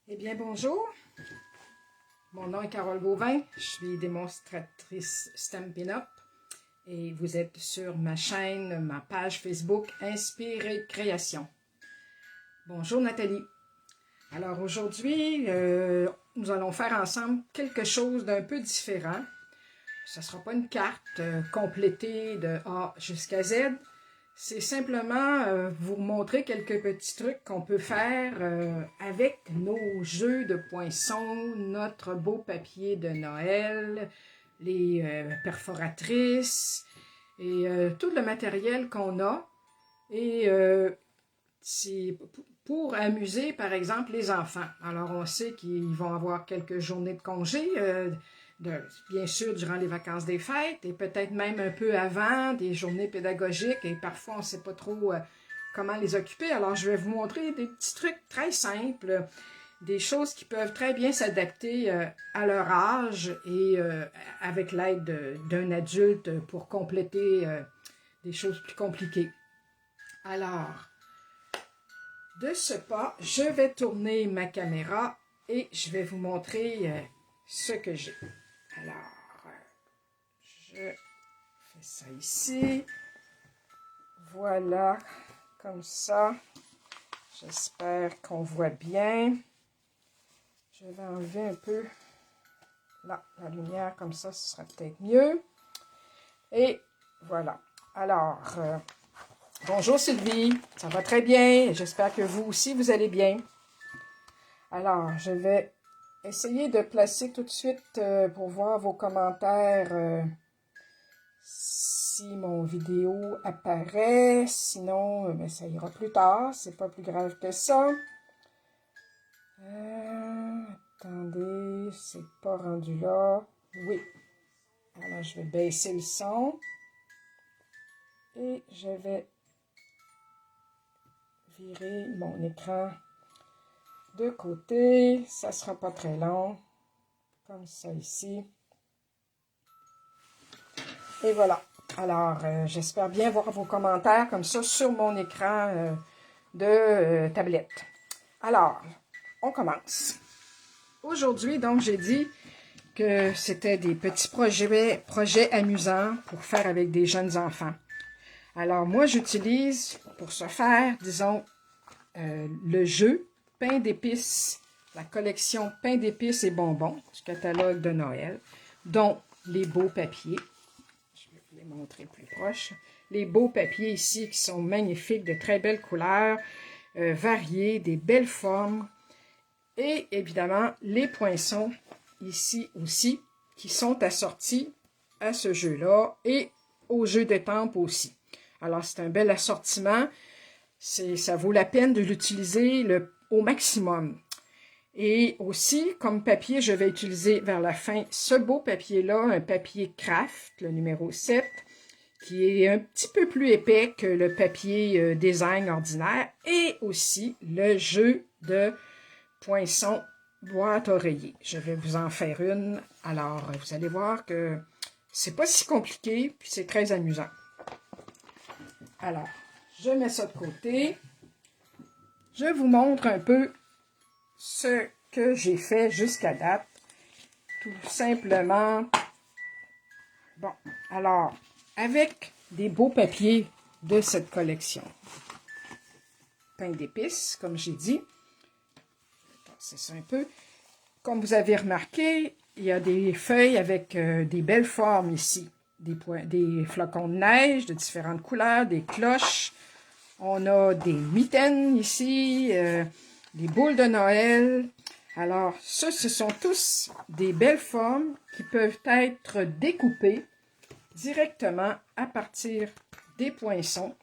Eh bien, bonjour. Mon nom est Carole Gauvin. Je suis démonstratrice Stampin' Up et vous êtes sur ma chaîne, ma page Facebook Inspiré Création. Bonjour Nathalie. Alors aujourd'hui, nous allons faire ensemble quelque chose d'un peu différent. Ce ne sera pas une carte complétée de A jusqu'à Z. C'est simplement vous montrer quelques petits trucs qu'on peut faire avec nos jeux de poinçons, notre beau papier de Noël, les perforatrices et tout le matériel qu'on a. Et c'est pour amuser, par exemple, les enfants. Alors, on sait qu'ils vont avoir quelques journées de congé, bien sûr, durant les vacances des fêtes, et peut-être même un peu avant, des journées pédagogiques, et parfois, on ne sait pas trop comment les occuper. Alors, je vais vous montrer des petits trucs très simples, des choses qui peuvent très bien s'adapter à leur âge et avec l'aide d'un adulte pour compléter des choses plus compliquées. Alors, de ce pas, je vais tourner ma caméra et je vais vous montrer ce que j'ai. Alors, je fais ça ici. Voilà, comme ça. J'espère qu'on voit bien. Je vais enlever un peu là, la lumière, comme ça, ce sera peut-être mieux. Et voilà. Alors, bonjour Sylvie, ça va très bien. J'espère que vous aussi, vous allez bien. Alors, je vais essayer de placer tout de suite pour voir vos commentaires si mon vidéo apparaît. Sinon, ben, ça ira plus tard. C'est pas plus grave que ça. Attendez, c'est pas rendu là. Oui. Alors, je vais baisser le son. Et je vais virer mon écran de côté. Ça sera pas très long. Comme ça ici. Et voilà. Alors, j'espère bien voir vos commentaires comme ça sur mon écran de tablette. Alors, on commence. Aujourd'hui, donc, j'ai dit que c'était des petits projets amusants pour faire avec des jeunes enfants. Alors, moi, j'utilise pour ce faire, disons, le jeu Pain d'épices, la collection Pain d'épices et bonbons du catalogue de Noël, dont les beaux papiers. Je vais vous les montrer plus proche. Les beaux papiers ici qui sont magnifiques, de très belles couleurs, variées, des belles formes. Et évidemment, les poinçons ici aussi qui sont assortis à ce jeu-là et au jeu d'étampes aussi. Alors, c'est un bel assortiment. Ça vaut la peine de l'utiliser au maximum. Et aussi, comme papier, je vais utiliser vers la fin ce beau papier-là, un papier craft, le numéro 7, qui est un petit peu plus épais que le papier design ordinaire, et aussi le jeu de poinçon boîte oreiller. Je vais vous en faire une. Alors, vous allez voir que c'est pas si compliqué, puis c'est très amusant. Alors, je mets ça de côté. Je vous montre un peu ce que j'ai fait jusqu'à date. Tout simplement. Bon, alors, avec des beaux papiers de cette collection. Pain d'épices, comme j'ai dit. C'est ça un peu. Comme vous avez remarqué, il y a des feuilles avec des belles formes ici. Des flocons de neige de différentes couleurs, des cloches. On a des mitaines ici, des boules de Noël. Alors, ce sont tous des belles formes qui peuvent être découpées directement à partir des poinçons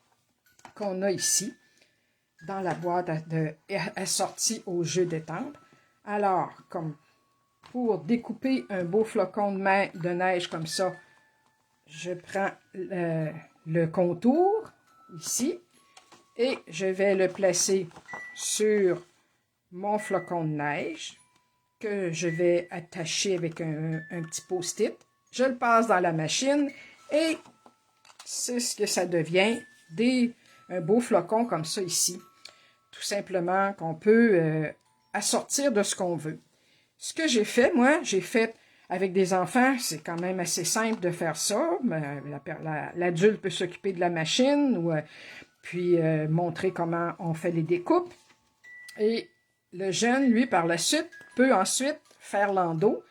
qu'on a ici dans la boîte assortie au jeu d'étampes. Alors, comme pour découper un beau flocon de neige comme ça, je prends le contour ici et je vais le placer sur mon flocon de neige que je vais attacher avec un petit post-it. Je le passe dans la machine et c'est ce que ça devient, un beau flocon comme ça ici. Tout simplement qu'on peut à sortir de ce qu'on veut. Ce que j'ai fait, moi, j'ai fait avec des enfants, c'est quand même assez simple de faire ça. L'adulte peut s'occuper de la machine ou puis montrer comment on fait les découpes. Et le jeune, lui, par la suite, peut ensuite faire l'endos.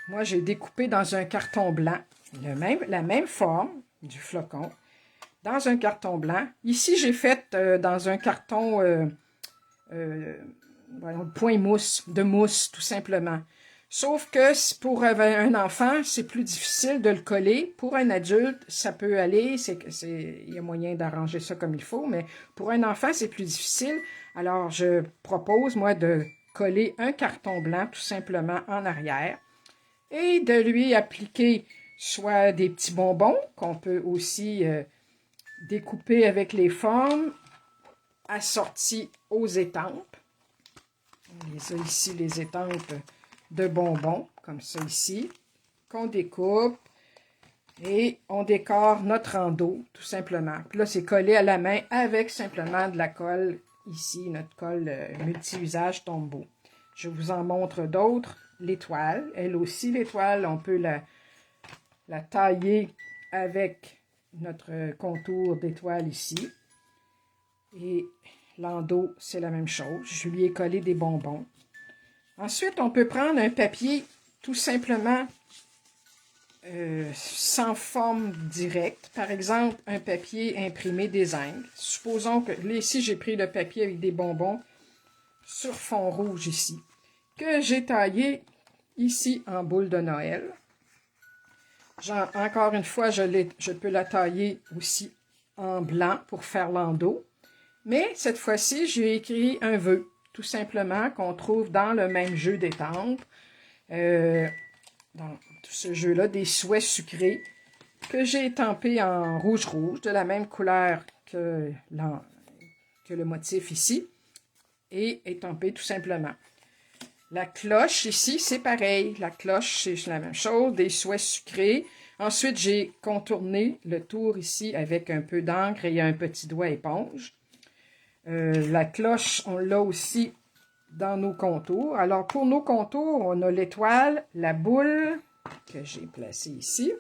Moi, j'ai découpé dans un carton blanc, la même forme du flocon, dans un carton blanc. Ici, j'ai fait dans un carton point mousse, de mousse, tout simplement. Sauf que pour un enfant, c'est plus difficile de le coller. Pour un adulte, ça peut aller. Il y a moyen d'arranger ça comme il faut, mais pour un enfant, c'est plus difficile. Alors, je propose, moi, de coller un carton blanc, tout simplement, en arrière et de lui appliquer soit des petits bonbons qu'on peut aussi découper avec les formes assorties aux étampes. On les a ici, les étampes de bonbons, comme ça ici, qu'on découpe et on décore notre endos, tout simplement. Puis là, c'est collé à la main avec simplement de la colle, ici, notre colle multi-usage Tombow. Je vous en montre d'autres. L'étoile, elle aussi, l'étoile, on peut la tailler avec notre contour d'étoile ici. Et l'endos, c'est la même chose. Je lui ai collé des bonbons. Ensuite, on peut prendre un papier tout simplement sans forme directe. Par exemple, un papier imprimé des Indes. Supposons que, là, ici, j'ai pris le papier avec des bonbons sur fond rouge ici, que j'ai taillé ici en boule de Noël. Encore une fois, je peux la tailler aussi en blanc pour faire l'endos. Mais cette fois-ci, j'ai écrit un vœu, tout simplement, qu'on trouve dans le même jeu d'étampes. Dans tout ce jeu-là, des souhaits sucrés que j'ai étampés en rouge-rouge, de la même couleur que le motif ici, et étampé tout simplement. La cloche ici, c'est pareil. La cloche, c'est la même chose, des souhaits sucrés. Ensuite, j'ai contourné le tour ici avec un peu d'encre et un petit doigt éponge. La cloche, on l'a aussi dans nos contours. Alors, pour nos contours, on a l'étoile, la boule, que j'ai placée ici.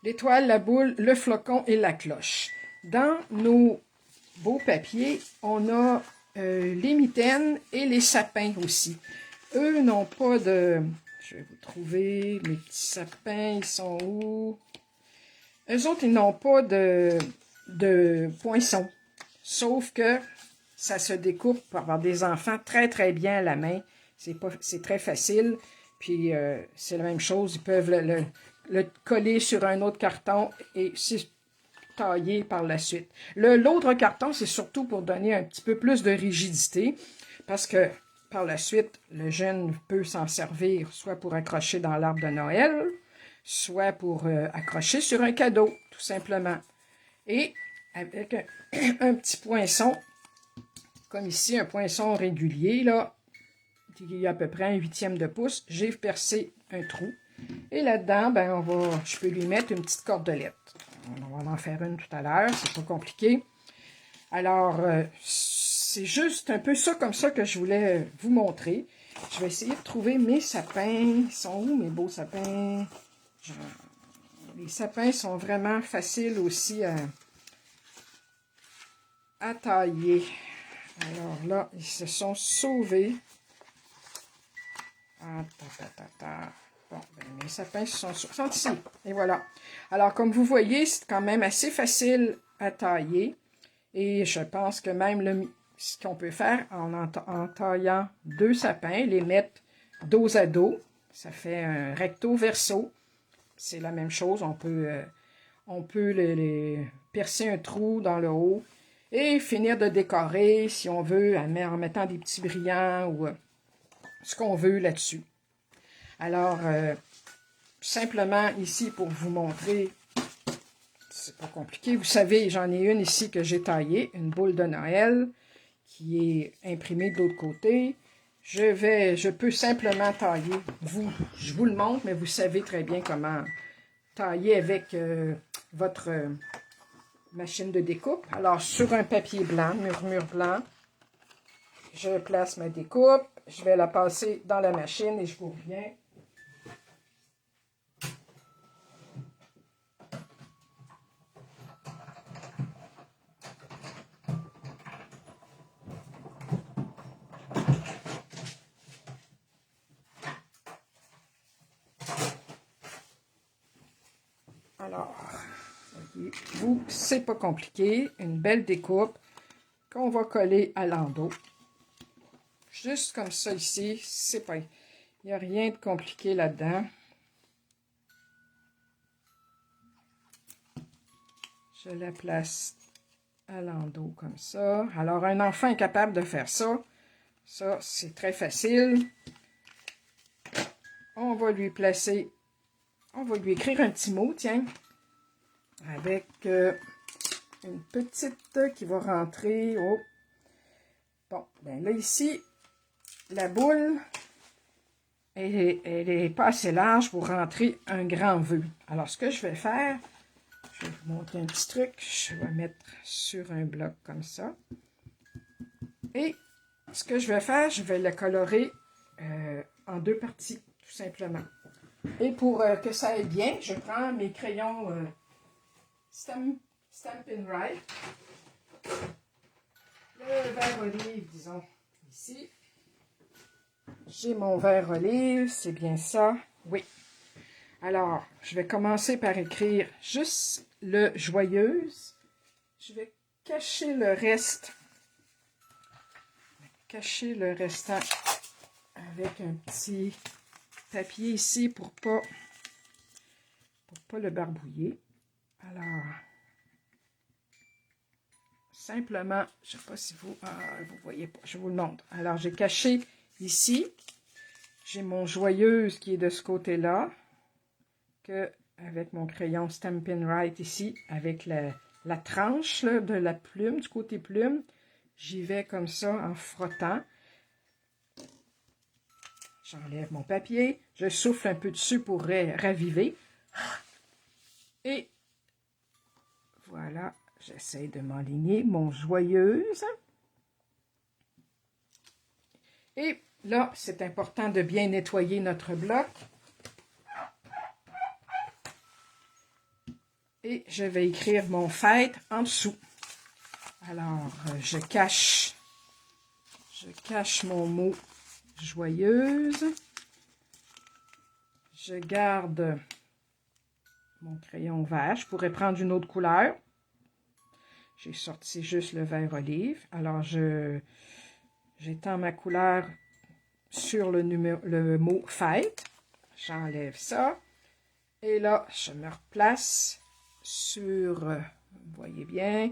L'étoile, la boule, le flocon et la cloche. Dans nos beaux papiers, on a les mitaines et les sapins aussi. Eux n'ont pas de... Je vais vous trouver mes petits sapins, ils sont où? Eux autres, ils n'ont pas de poinçons. Sauf que ça se découpe pour avoir des enfants très, très bien à la main. C'est très facile. Puis, c'est la même chose. Ils peuvent le coller sur un autre carton et c'est taillé par la suite. L'autre carton, c'est surtout pour donner un petit peu plus de rigidité parce que par la suite, le jeune peut s'en servir soit pour accrocher dans l'arbre de Noël, soit pour accrocher sur un cadeau, tout simplement. Et avec un petit poinçon, comme ici, un poinçon régulier, là, qui est à peu près 1/8 de pouce, j'ai percé un trou. Et là-dedans, ben, je peux lui mettre une petite cordelette. On va en faire une tout à l'heure, c'est pas compliqué. Alors, c'est juste un peu ça comme ça que je voulais vous montrer. Je vais essayer de trouver mes sapins. Ils sont où mes beaux sapins? Les sapins sont vraiment faciles aussi à tailler. Alors là, ils se sont sauvés. Ah, Bon, ben, mes sapins sont ici. Et voilà. Alors, comme vous voyez, c'est quand même assez facile à tailler. Et je pense que même ce qu'on peut faire en taillant 2 sapins, les mettre dos à dos, ça fait un recto-verso. C'est la même chose. On peut les percer un trou dans le haut et finir de décorer, si on veut, en mettant des petits brillants ou ce qu'on veut là-dessus. Alors, simplement ici pour vous montrer, c'est pas compliqué. Vous savez, j'en ai une ici que j'ai taillée, une boule de Noël qui est imprimée de l'autre côté. Je peux simplement tailler. Je vous le montre, mais vous savez très bien comment tailler avec votre machine de découpe. Alors, sur un papier blanc, murmure blanc, je place ma découpe. Je vais la passer dans la machine et je vous reviens. Alors, voyez-vous, c'est pas compliqué. Une belle découpe qu'on va coller à l'endos. Juste comme ça ici, c'est pas... Il n'y a rien de compliqué là-dedans. Je la place à l'endos comme ça. Alors, un enfant est capable de faire ça. Ça, c'est très facile. On va lui placer... On va lui écrire un petit mot, tiens. Avec une petite qui va rentrer. Oh. Bon, bien là, ici, la boule... Elle est pas assez large pour rentrer un grand vœu. Alors, ce que je vais faire, je vais vous montrer un petit truc. Je vais mettre sur un bloc comme ça. Et ce que je vais faire, je vais le colorer en deux parties, tout simplement. Et pour que ça aille bien, je prends mes crayons Stampin' Right. Le vert olive, disons, ici. J'ai mon vert olive, c'est bien ça. Oui. Alors, je vais commencer par écrire juste le joyeuse. Je vais cacher le reste. Cacher le restant avec un petit papier ici pour pas le barbouiller. Alors, simplement, je ne sais pas si vous voyez pas, je vous le montre. Alors, j'ai caché ici. J'ai mon joyeuse qui est de ce côté-là, avec mon crayon Stampin' Right ici, avec la tranche là, de la plume, du côté plume. J'y vais comme ça en frottant. J'enlève mon papier, je souffle un peu dessus pour raviver. Et voilà, j'essaie de m'aligner mon joyeuse. Et là, c'est important de bien nettoyer notre bloc. Et je vais écrire mon fête en dessous. Alors, je cache mon mot joyeuse. Je garde mon crayon vert. Je pourrais prendre une autre couleur. J'ai sorti juste le vert olive. Alors, j'étends ma couleur sur le mot fête. J'enlève ça. Et là, je me replace sur, vous voyez bien,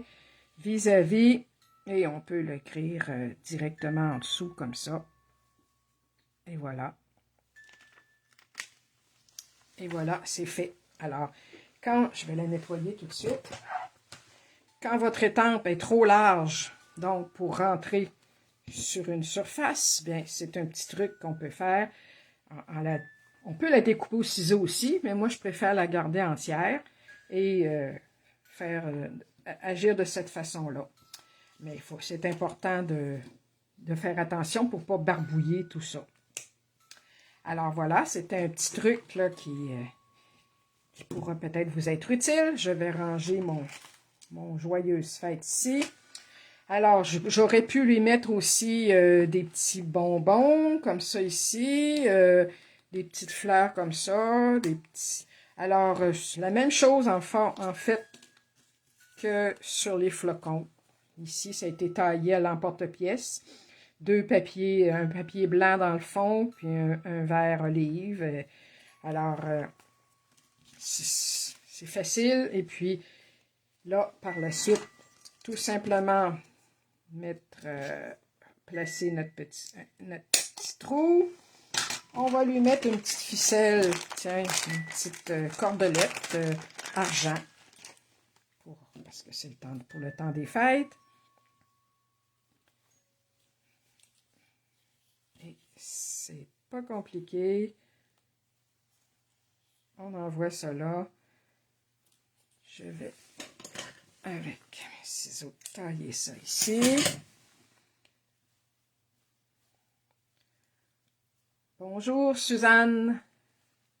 vis-à-vis. Et on peut l'écrire directement en dessous, comme ça. Et voilà. Et voilà, c'est fait. Alors, je vais la nettoyer tout de suite. Quand votre étampe est trop large, donc pour rentrer sur une surface, bien, c'est un petit truc qu'on peut faire. On peut la découper au ciseau aussi, mais moi, je préfère la garder entière et agir de cette façon-là. Mais c'est important de faire attention pour ne pas barbouiller tout ça. Alors voilà, c'était un petit truc là, qui pourra peut-être vous être utile. Je vais ranger mon joyeuse fête ici. Alors, j'aurais pu lui mettre aussi des petits bonbons, comme ça ici, des petites fleurs comme ça, des petits... Alors, la même chose en fait que sur les flocons. Ici, ça a été taillé à l'emporte-pièce. Un papier blanc dans le fond, puis un vert olive. Alors, c'est facile. Et puis, là, par la suite, tout simplement placer notre petit trou. On va lui mettre une petite ficelle, tiens, une petite cordelette argent, parce que c'est pour le temps des fêtes. Et c'est pas compliqué. On envoie ça là. Je vais, avec mes ciseaux, tailler ça ici. Bonjour Suzanne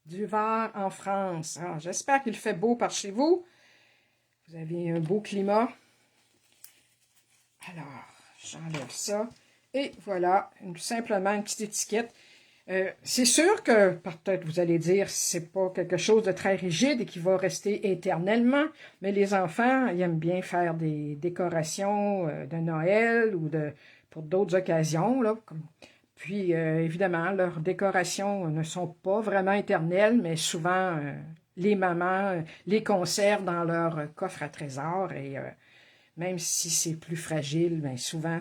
du Var en France. Ah, j'espère qu'il fait beau par chez vous. Vous avez un beau climat. Alors, j'enlève ça. Et voilà, simplement une petite étiquette. C'est sûr que, peut-être vous allez dire, c'est pas quelque chose de très rigide et qui va rester éternellement, mais les enfants, ils aiment bien faire des décorations de Noël ou pour d'autres occasions, là. Puis, évidemment, leurs décorations ne sont pas vraiment éternelles, mais souvent, les mamans les conservent dans leur coffre à trésors et même si c'est plus fragile, bien souvent,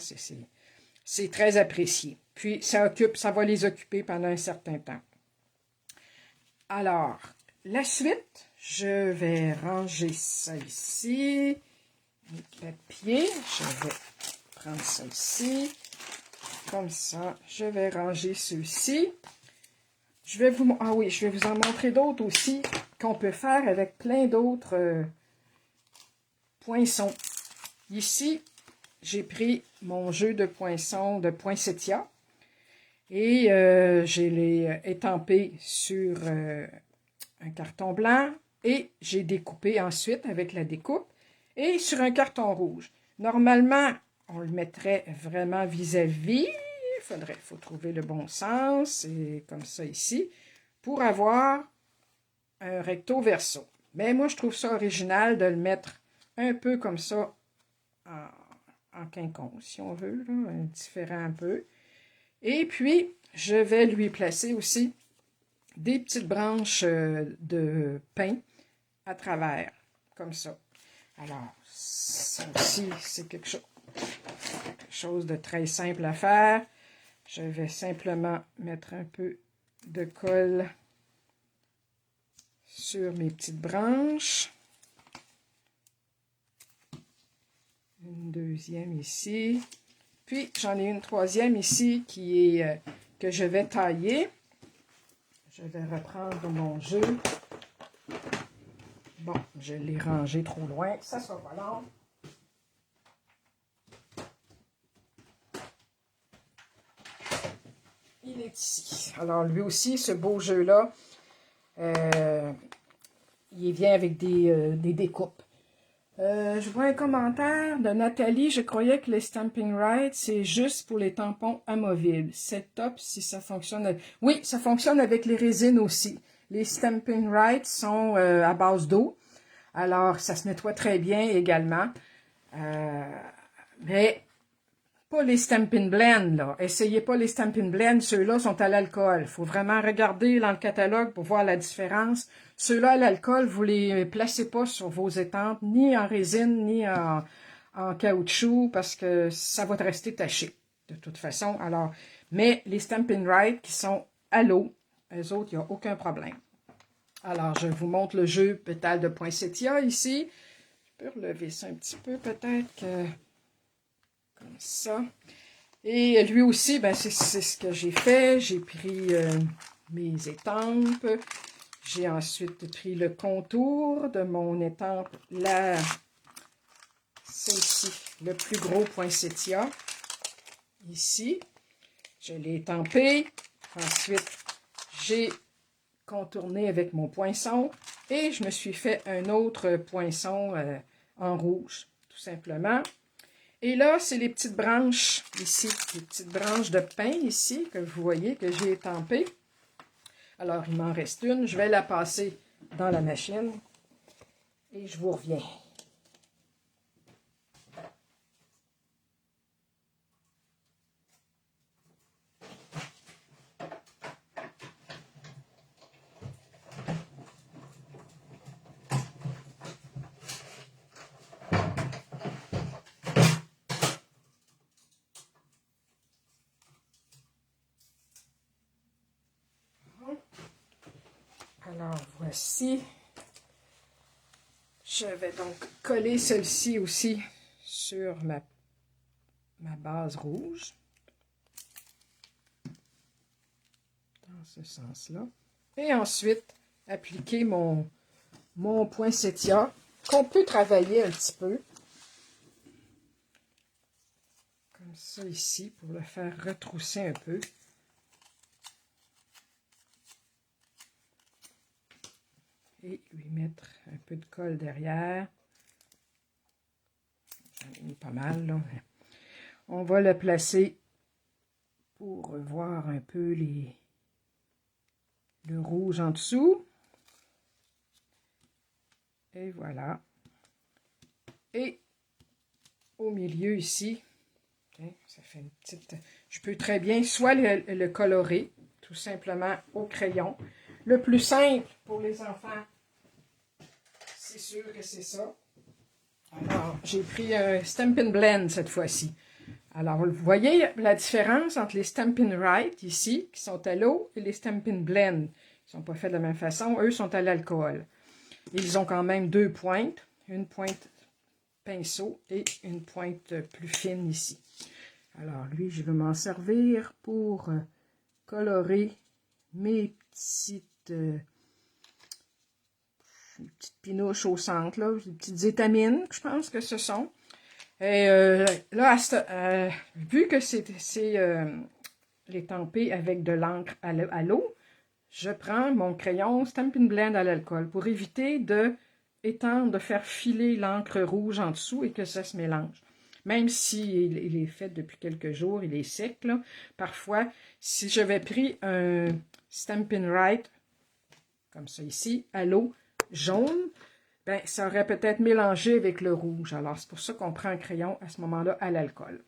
c'est très apprécié. Puis, ça va les occuper pendant un certain temps. Alors, la suite, je vais ranger ça ici. Les papiers, je vais prendre ça ici. Comme ça, je vais ranger ceux-ci. Je vais vous en montrer d'autres aussi qu'on peut faire avec plein d'autres poinçons. Ici, j'ai pris mon jeu de poinçons de poinsettia et je l'ai étampé sur un carton blanc et j'ai découpé ensuite avec la découpe et sur un carton rouge. Normalement, on le mettrait vraiment vis-à-vis. Faut trouver le bon sens, et comme ça ici, pour avoir un recto verso. Mais moi, je trouve ça original de le mettre un peu comme ça en quinconce, si on veut, là, différent un peu. Et puis, je vais lui placer aussi des petites branches de pin à travers, comme ça. Alors, ça aussi, c'est quelque chose de très simple à faire. Je vais simplement mettre un peu de colle sur mes petites branches. Une deuxième ici. Puis, j'en ai une troisième ici qui est que je vais tailler. Je vais reprendre mon jeu. Bon, je l'ai rangé trop loin. Ça sera pas long. Il est ici. Alors, lui aussi, ce beau jeu-là, il vient avec des découpes. Je vois un commentaire de Nathalie. Je croyais que les Stampin' Rights, c'est juste pour les tampons amovibles. C'est top si ça fonctionne. Oui, ça fonctionne avec les résines aussi. Les Stampin' Rights sont à base d'eau. Alors, ça se nettoie très bien également. Mais pas les Stampin' Blend, là. Essayez pas les Stampin' Blend. Ceux-là sont à l'alcool. Il faut vraiment regarder dans le catalogue pour voir la différence. Ceux-là à l'alcool, vous les placez pas sur vos étampes, ni en résine, ni en caoutchouc, parce que ça va te rester taché, de toute façon. Alors, mais les Stampin' Right qui sont à l'eau, eux autres, il n'y a aucun problème. Alors, je vous montre le jeu pétale de poinsettia ici. Je peux relever ça un petit peu, peut-être que... Comme ça. Et lui aussi, ben c'est ce que j'ai fait. J'ai pris mes étampes. J'ai ensuite pris le contour de mon étampe. Là, c'est ici le plus gros poinsettia. Ici, je l'ai étampé. Ensuite, j'ai contourné avec mon poinçon. Et je me suis fait un autre poinçon en rouge, tout simplement. Et là, c'est les petites branches ici, les petites branches de pin ici, que vous voyez, que j'ai étampées. Alors, il m'en reste une. Je vais la passer dans la machine et je vous reviens. Alors, voici. Je vais donc coller celle-ci aussi sur ma base rouge. Dans ce sens-là. Et ensuite, appliquer mon poinsettia, qu'on peut travailler un petit peu. Comme ça ici, pour le faire retrousser un peu. et lui mettre un peu de colle derrière. J'en ai mis pas mal, là. On va le placer pour voir un peu le rouge en dessous. Et voilà. Et au milieu ici, okay, ça fait une petite... Je peux très bien soit le colorer, tout simplement au crayon. Le plus simple pour les enfants, c'est sûr que c'est ça. Alors, j'ai pris un Stampin' Blend cette fois-ci. Alors, vous voyez la différence entre les Stampin' Write, ici, qui sont à l'eau, et les Stampin' Blend, qui ne sont pas faits de la même façon. Eux sont à l'alcool. Ils ont quand même deux pointes, une pointe pinceau et une pointe plus fine ici. Alors, lui, je vais m'en servir pour colorer mes petites pinouches au centre, là, des petites étamines, je pense que ce sont. Et là, vu que c'est étampé avec de l'encre à l'eau, je prends mon crayon Stampin' Blend à l'alcool pour éviter de faire filer l'encre rouge en dessous et que ça se mélange. Même s'il est fait depuis quelques jours, il est sec, là. Parfois, si j'avais pris un Stampin' Write, comme ça ici, à l'eau, jaune, ben, ça aurait peut-être mélangé avec le rouge. Alors, c'est pour ça qu'on prend un crayon à ce moment-là à l'alcool.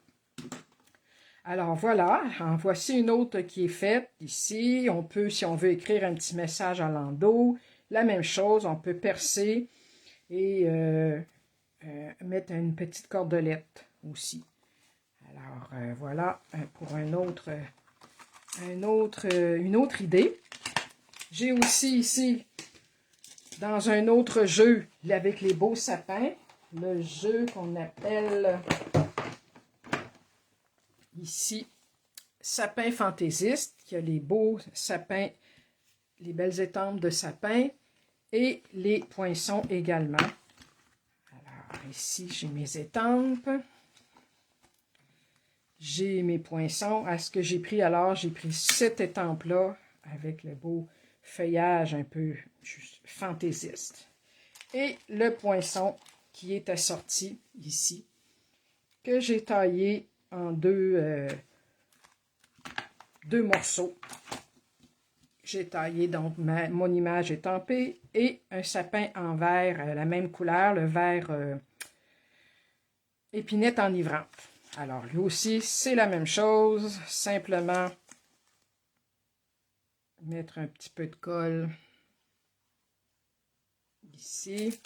Alors, voilà. En voici une autre qui est faite ici. On peut, si on veut écrire un petit message à l'endos, la même chose. On peut percer et mettre une petite cordelette aussi. Alors, voilà pour une autre idée. J'ai aussi ici, dans un autre jeu avec les beaux sapins, le jeu qu'on appelle ici Sapin fantaisiste, qui a les beaux sapins, les belles étampes de sapin et les poinçons également. Alors ici, j'ai mes étampes. J'ai mes poinçons. À ce que j'ai pris, alors, j'ai pris cette étampe-là avec le beau feuillage un peu fantaisiste. Et le poinçon qui est assorti ici, que j'ai taillé en deux morceaux. J'ai taillé donc mon image étampée et un sapin en verre, la même couleur, le vert épinette enivrante. Alors, lui aussi, c'est la même chose, simplement mettre un petit peu de colle ici.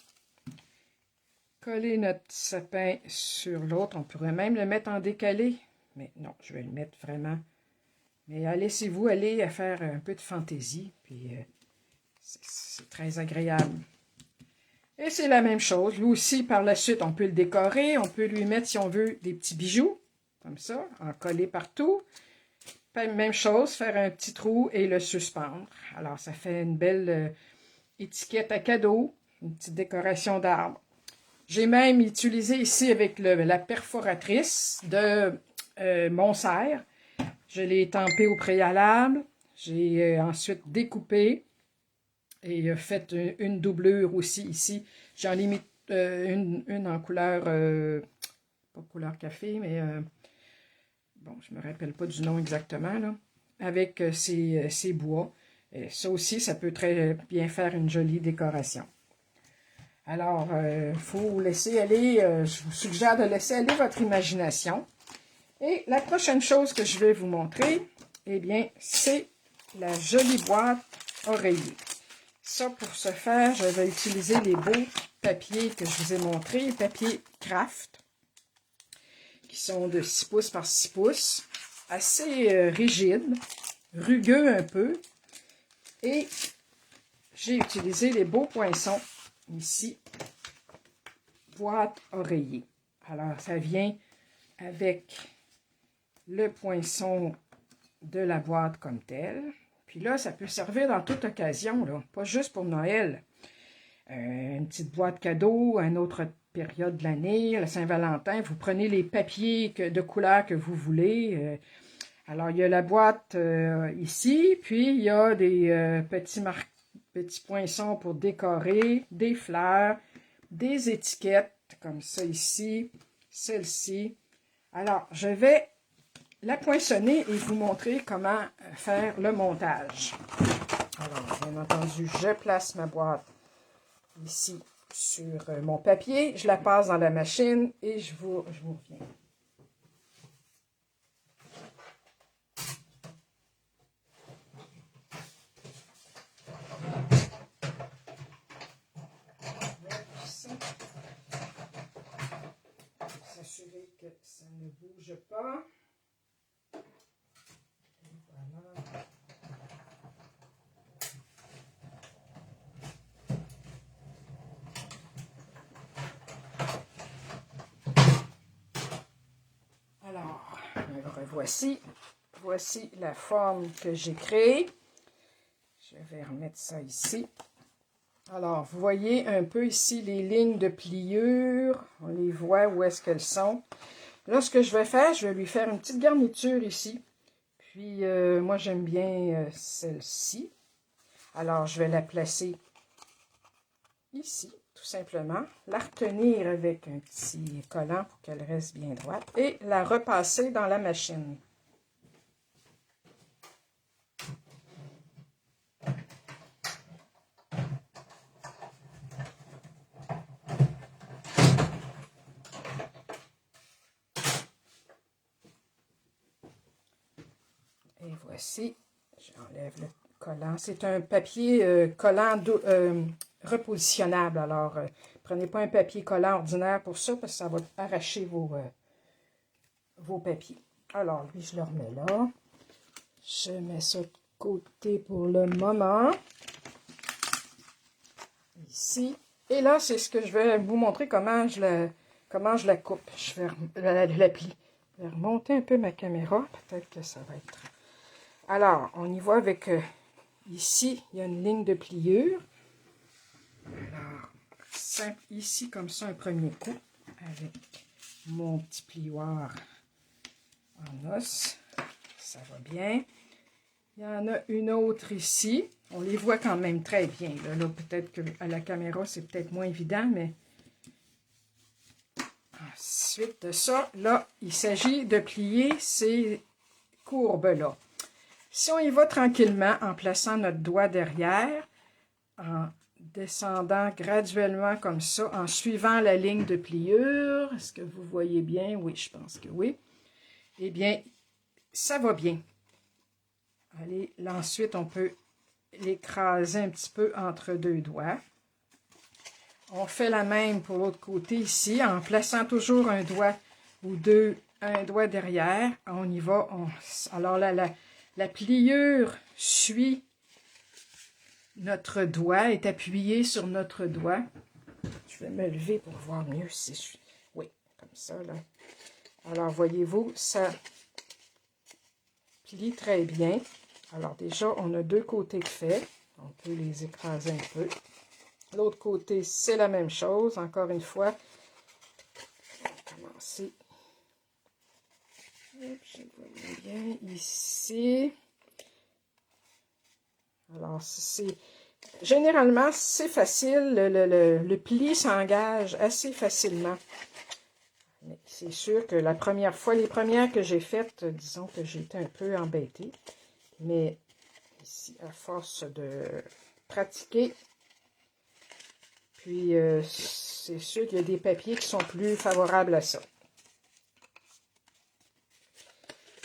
Coller notre sapin sur l'autre. On pourrait même le mettre en décalé, mais non, je vais le mettre vraiment. Mais laissez-vous aller à faire un peu de fantaisie, puis c'est très agréable. Et c'est la même chose. Lui aussi, par la suite, on peut le décorer. On peut lui mettre, si on veut, des petits bijoux, comme ça, en coller partout. Même chose, faire un petit trou et le suspendre. Alors, ça fait une belle étiquette à cadeau, une petite décoration d'arbre. J'ai même utilisé ici avec la perforatrice de Montserrat. Je l'ai étampé au préalable. J'ai ensuite découpé et fait une doublure aussi ici. J'en ai mis une en couleur, pas couleur café, mais bon, je ne me rappelle pas du nom exactement, là, avec ces bois. Et ça aussi, ça peut très bien faire une jolie décoration. Alors, il faut laisser aller, je vous suggère de laisser aller votre imagination. Et la prochaine chose que je vais vous montrer, eh bien, c'est la jolie boîte oreiller. Ça, pour ce faire, je vais utiliser les beaux papiers que je vous ai montrés, les papiers craft, qui sont de 6 pouces par 6 pouces, assez rigides, rugueux un peu. Et j'ai utilisé les beaux poinçons ici, boîte oreiller. Alors, ça vient avec le poinçon de la boîte comme telle. Puis là, ça peut servir dans toute occasion, là, pas juste pour Noël. Une petite boîte cadeau, une autre période de l'année, la Saint-Valentin, vous prenez les papiers de couleur que vous voulez. Alors, il y a la boîte ici, puis il y a des petits petits poinçons pour décorer, des fleurs, des étiquettes, comme ça ici, celle-ci. Alors, je vais la poinçonner et vous montrer comment faire le montage. Alors, bien entendu, je place ma boîte ici sur mon papier, je la passe dans la machine et je vous reviens. S'assurer que ça ne bouge pas. Et voilà. Alors, me revoici. Voici la forme que j'ai créée. Je vais remettre ça ici. Alors, vous voyez un peu ici les lignes de pliure. On les voit où est-ce qu'elles sont. Là, ce que je vais faire, je vais lui faire une petite garniture ici. Puis, moi, j'aime bien celle-ci. Alors, je vais la placer ici, tout simplement. La retenir avec un petit collant pour qu'elle reste bien droite. Et la repasser dans la machine. Et voici, j'enlève le collant. C'est un papier collant repositionnable. Alors, prenez pas un papier collant ordinaire pour ça, parce que ça va arracher vos papiers. Alors, lui, je le remets là. Je mets ça de côté pour le moment. Ici. Et là, c'est ce que je vais vous montrer comment je la coupe. Je vais la plie. Je vais remonter un peu ma caméra. Peut-être que ça va être... Alors, on y va avec... ici, il y a une ligne de pliure. Alors, simple ici, comme ça, un premier coup. Avec mon petit plioir en os. Ça va bien. Il y en a une autre ici. On les voit quand même très bien. Là peut-être qu'à la caméra, c'est peut-être moins évident, mais... Ensuite de ça, là, il s'agit de plier ces courbes-là. Si on y va tranquillement, en plaçant notre doigt derrière, en descendant graduellement comme ça, en suivant la ligne de pliure, est-ce que vous voyez bien? Oui, je pense que oui. Eh bien, ça va bien. Allez, là, ensuite, on peut l'écraser un petit peu entre deux doigts. On fait la même pour l'autre côté ici, en plaçant toujours un doigt ou un doigt derrière. On y va. Alors là, la pliure suit notre doigt, est appuyée sur notre doigt. Je vais me lever pour voir mieux si je suis... Oui, comme ça, là. Alors, voyez-vous, ça plie très bien. Alors, déjà, on a deux côtés de fait. On peut les écraser un peu. L'autre côté, c'est la même chose. Encore une fois, on va commencer. Je vois bien ici. Alors, généralement, c'est facile. Le pli s'engage assez facilement. Mais c'est sûr que les premières que j'ai faites, disons que j'ai été un peu embêtée. Mais ici, à force de pratiquer, puis c'est sûr qu'il y a des papiers qui sont plus favorables à ça.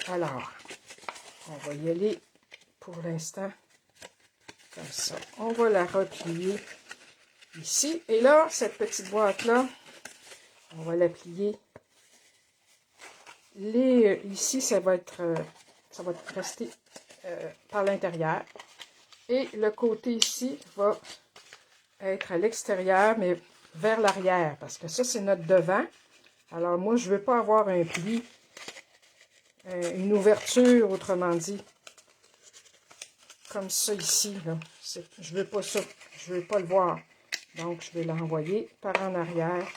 Alors, on va y aller pour l'instant comme ça. On va la replier ici. Et là, cette petite boîte-là, on va la plier. Ici, ça va rester par l'intérieur. Et le côté ici va être à l'extérieur, mais vers l'arrière, parce que ça, c'est notre devant. Alors, moi, je ne veux pas avoir un pli, une ouverture, autrement dit, comme ça ici, là. Je veux pas ça, je veux pas le voir. Donc, je vais l'envoyer par en arrière,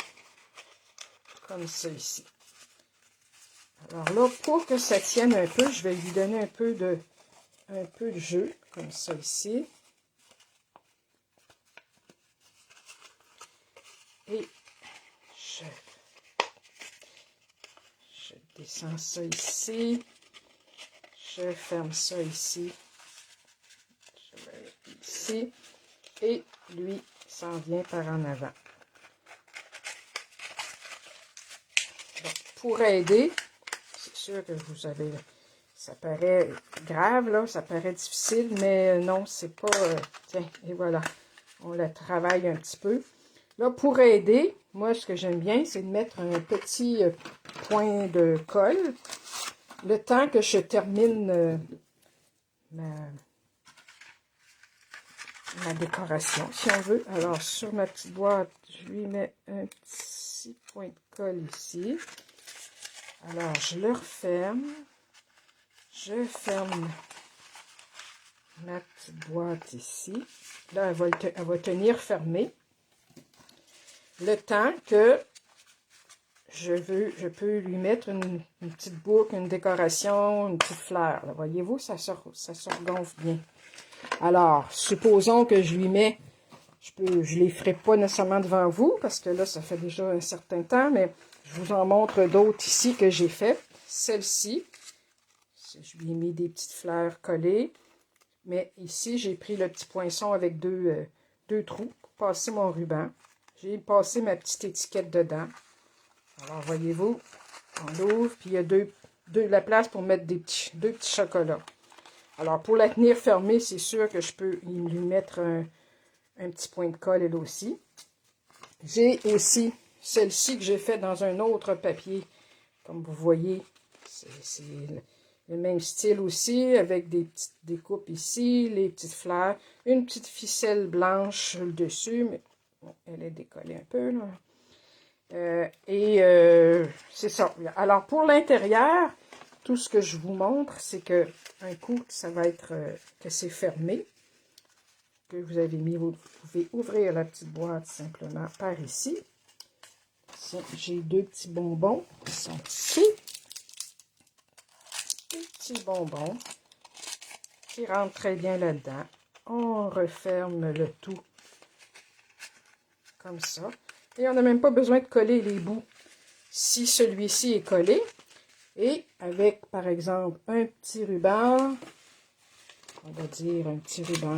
comme ça ici. Alors là, pour que ça tienne un peu, je vais lui donner un peu de jeu, comme ça ici. descends ça ici. Je ferme ça ici. Je vais ici. Et lui s'en vient par en avant. Donc, pour aider, c'est sûr que vous avez... Ça paraît grave, là, ça paraît difficile, mais non, c'est pas... tiens, et voilà, on la travaille un petit peu. Là, pour aider, moi, ce que j'aime bien, c'est de mettre un petit point de colle, le temps que je termine ma décoration, si on veut. Alors, sur ma petite boîte, je lui mets un petit point de colle ici. Alors, je le referme. Je ferme ma petite boîte ici. Là, elle va tenir fermée. Le temps que je peux lui mettre une petite boucle, une décoration, une petite fleur. Voyez-vous, ça se regonfle bien. Alors, supposons que je lui mets, je les ferai pas nécessairement devant vous, parce que là, ça fait déjà un certain temps, mais je vous en montre d'autres ici que j'ai fait. Celle-ci, je lui ai mis des petites fleurs collées, mais ici, j'ai pris le petit poinçon avec deux trous pour passer mon ruban. J'ai passé ma petite étiquette dedans. Alors, voyez-vous, on l'ouvre, puis il y a la place pour mettre deux petits chocolats. Alors, pour la tenir fermée, c'est sûr que je peux lui mettre un petit point de colle, elle aussi. J'ai aussi celle-ci que j'ai faite dans un autre papier. Comme vous voyez, c'est le même style aussi, avec des petites découpes ici, les petites fleurs, une petite ficelle blanche sur le dessus, mais bon, elle est décollée un peu, là. C'est ça. Alors, pour l'intérieur, tout ce que je vous montre, c'est que un coup, ça va être que c'est fermé, que vous avez mis, vous pouvez ouvrir la petite boîte simplement par ici. J'ai deux petits bonbons qui sont ici. Des petits bonbons qui rentrent très bien là-dedans. On referme le tout comme ça. Et on n'a même pas besoin de coller les bouts. Si celui-ci est collé, et avec, par exemple, un petit ruban, on va dire un petit ruban,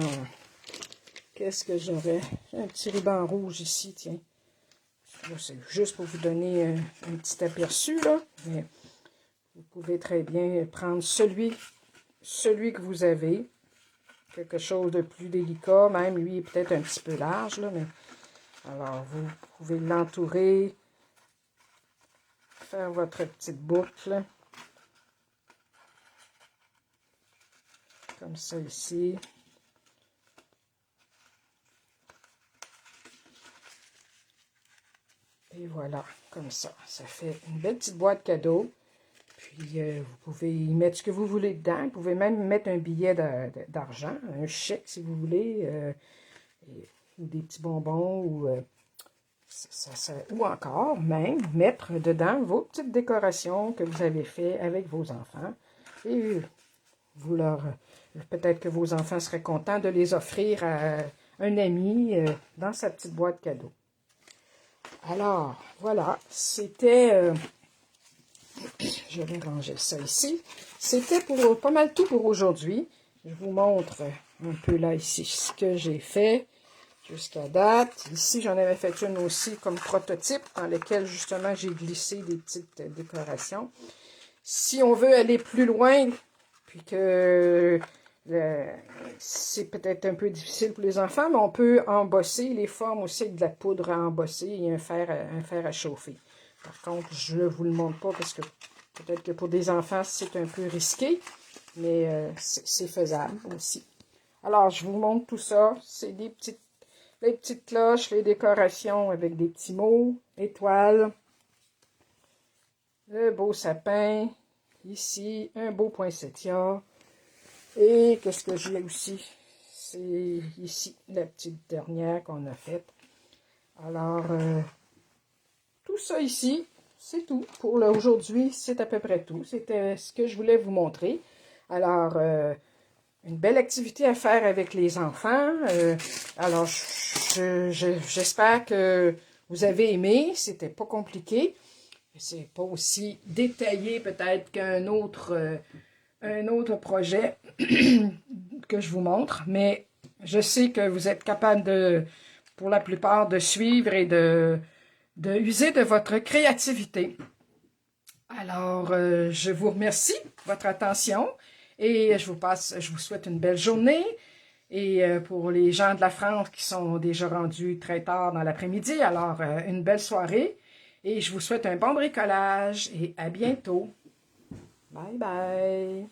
qu'est-ce que j'aurais? Un petit ruban rouge ici, tiens. C'est juste pour vous donner un petit aperçu, là. Mais vous pouvez très bien prendre celui que vous avez. Quelque chose de plus délicat, même lui est peut-être un petit peu large, là, mais alors vous pouvez l'entourer, faire votre petite boucle, comme ça ici. Et voilà, comme ça. Ça fait une belle petite boîte cadeau. Puis, vous pouvez y mettre ce que vous voulez dedans. Vous pouvez même mettre un billet d'argent, un chèque si vous voulez, ou des petits bonbons, ou encore même mettre dedans vos petites décorations que vous avez fait avec vos enfants. Et peut-être que vos enfants seraient contents de les offrir à un ami dans sa petite boîte cadeau. Alors, voilà, c'était... je vais ranger ça ici. C'était pour pas mal tout pour aujourd'hui. Je vous montre un peu là ici ce que j'ai fait jusqu'à date. Ici, j'en avais fait une aussi comme prototype dans lequel justement j'ai glissé des petites décorations. Si on veut aller plus loin, puis que c'est peut-être un peu difficile pour les enfants, mais on peut embosser les formes aussi avec de la poudre à embosser et un fer à chauffer. Par contre, je ne vous le montre pas parce que peut-être que pour des enfants, c'est un peu risqué, mais c'est faisable aussi. Alors, je vous montre tout ça. C'est les petites cloches, les décorations avec des petits mots, étoiles, le beau sapin, ici, un beau poinsettia. Et qu'est-ce que j'ai aussi? C'est ici, la petite dernière qu'on a faite. Alors, tout ça ici, c'est tout. Pour aujourd'hui, c'est à peu près tout. C'était ce que je voulais vous montrer. Alors, une belle activité à faire avec les enfants. Alors, j'espère que vous avez aimé. C'était pas compliqué. C'est pas aussi détaillé peut-être qu'un autre projet que je vous montre, mais je sais que vous êtes capable pour la plupart, de suivre et de user de votre créativité. Alors, je vous remercie de votre attention et je vous souhaite une belle journée. Et pour les gens de la France qui sont déjà rendus très tard dans l'après-midi, alors une belle soirée. Et je vous souhaite un bon bricolage et à bientôt. Bye bye!